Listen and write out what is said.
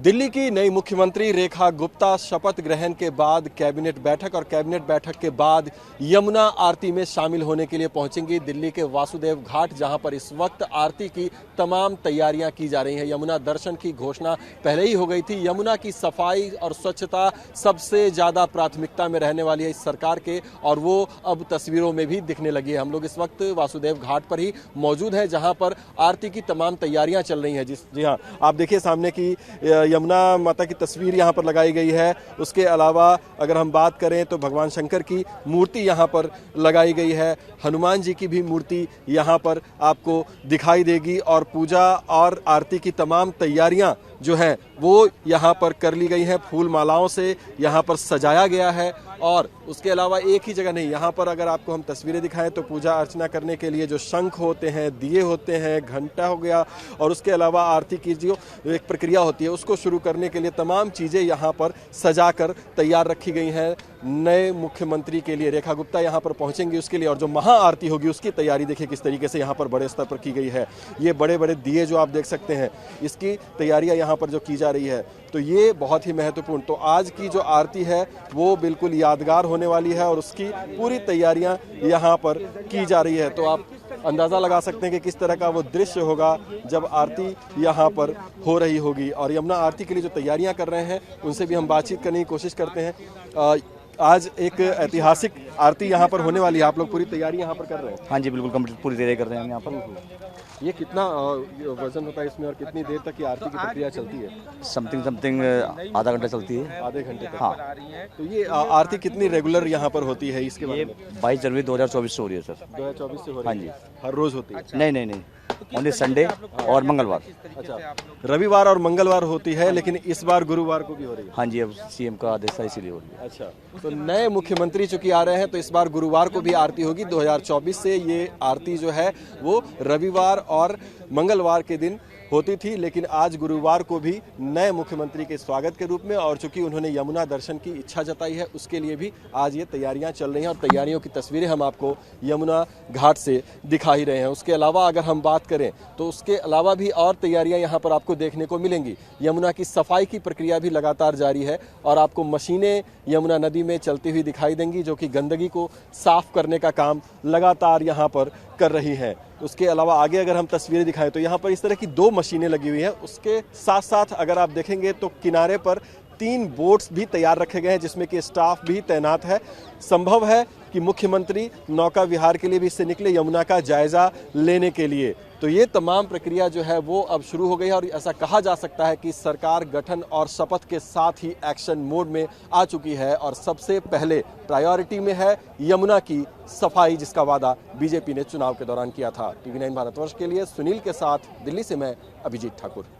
दिल्ली की नई मुख्यमंत्री रेखा गुप्ता शपथ ग्रहण के बाद कैबिनेट बैठक और कैबिनेट बैठक के बाद यमुना आरती में शामिल होने के लिए पहुंचेंगी दिल्ली के वासुदेव घाट, जहां पर इस वक्त आरती की तमाम तैयारियां की जा रही हैं। यमुना दर्शन की घोषणा पहले ही हो गई थी। यमुना की सफाई और स्वच्छता सबसे ज्यादा प्राथमिकता में रहने वाली है इस सरकार के, और वो अब तस्वीरों में भी दिखने लगी है। हम लोग इस वक्त वासुदेव घाट पर ही मौजूद हैं, जहां पर आरती की तमाम तैयारियां चल रही हैं। जी हाँ, आप देखिए सामने की यमुना माता की तस्वीर यहाँ पर लगाई गई है। उसके अलावा अगर हम बात करें तो भगवान शंकर की मूर्ति यहाँ पर लगाई गई है। हनुमान जी की भी मूर्ति यहाँ पर आपको दिखाई देगी और पूजा और आरती की तमाम तैयारियां जो हैं वो यहाँ पर कर ली गई हैं। फूल मालाओं से यहाँ पर सजाया गया है और उसके अलावा एक ही जगह नहीं, यहाँ पर अगर आपको हम तस्वीरें दिखाएं तो पूजा अर्चना करने के लिए जो शंख होते हैं, दिए होते हैं, घंटा हो गया, और उसके अलावा आरती की जो एक प्रक्रिया होती है उसको शुरू करने के लिए तमाम चीज़ें यहाँ पर सजाकर तैयार रखी गई हैं। नए मुख्यमंत्री के लिए रेखा गुप्ता यहाँ पर पहुँचेंगी उसके लिए, और जो महा आरती होगी उसकी तैयारी देखिए किस तरीके से यहाँ पर बड़े स्तर पर की गई है। ये बड़े बड़े दिए जो आप देख सकते हैं, इसकी तैयारियाँ यहाँ पर जो की जा रही है, तो ये बहुत ही महत्वपूर्ण। तो आज की जो आरती है वो बिल्कुल यादगार होने वाली है और उसकी पूरी तैयारियां यहाँ पर की जा रही है। तो आप अंदाज़ा लगा सकते हैं कि किस तरह का वो दृश्य होगा जब आरती यहाँ पर हो रही होगी। और यमुना आरती के लिए जो तैयारियां कर रहे हैं उनसे भी हम बातचीत करने की कोशिश करते हैं। आज एक ऐतिहासिक आरती यहाँ पर होने वाली है, आप लोग पूरी तैयारी यहाँ पर कर रहे हैं? हाँ जी, बिल्कुल कंप्लीट पूरी तैयारी कर रहे हैं हम यहाँ पर। ये कितना वजन होता है इसमें और कितनी देर तक की आरती की प्रक्रिया चलती है? समथिंग आधा घंटा चलती है। आधे घंटे तक? हाँ। तो ये आरती कितनी रेगुलर यहाँ पर होती है इसके बारे में? 22 जनवरी 2024 से हो रही है सर। 2024 से हो रही हाँ है? जी। हर रोज होती है? नहीं, ओनली संडे और मंगलवार। अच्छा, रविवार और मंगलवार होती है, लेकिन इस बार गुरुवार को भी हो रही है? हाँ जी, अब सीएम का आदेश था इसीलिए हो रही है। अच्छा, तो नए मुख्यमंत्री चूंकि आ रहे हैं तो इस बार गुरुवार को भी आरती होगी। 2024 से ये आरती जो है वो रविवार और मंगलवार के दिन होती थी, लेकिन आज गुरुवार को भी नए मुख्यमंत्री के स्वागत के रूप में, और चूंकि उन्होंने यमुना दर्शन की इच्छा जताई है उसके लिए भी आज ये तैयारियां चल रही हैं, और तैयारियों की तस्वीरें हम आपको यमुना घाट से दिखा ही रहे हैं। उसके अलावा अगर हम बात करें तो उसके अलावा भी और तैयारियां यहाँ पर आपको देखने को मिलेंगी। यमुना की सफाई की प्रक्रिया भी लगातार जारी है और आपको मशीनें यमुना नदी में चलती हुई दिखाई देंगी जो कि गंदगी को साफ करने का काम लगातार यहाँ पर कर रही हैं। उसके अलावा आगे अगर हम तस्वीरें दिखाएं तो यहाँ पर इस तरह की 2 मशीनें लगी हुई हैं। उसके साथ साथ अगर आप देखेंगे तो किनारे पर 3 बोट्स भी तैयार रखे गए हैं जिसमें कि स्टाफ भी तैनात है। संभव है कि मुख्यमंत्री नौका विहार के लिए भी इससे निकले यमुना का जायजा लेने के लिए। तो ये तमाम प्रक्रिया जो है वो अब शुरू हो गई है और ऐसा कहा जा सकता है कि सरकार गठन और शपथ के साथ ही एक्शन मोड में आ चुकी है और सबसे पहले प्रायोरिटी में है यमुना की सफाई, जिसका वादा बीजेपी ने चुनाव के दौरान किया था। TV9 भारतवर्ष के लिए सुनील के साथ दिल्ली से मैं अभिजीत ठाकुर।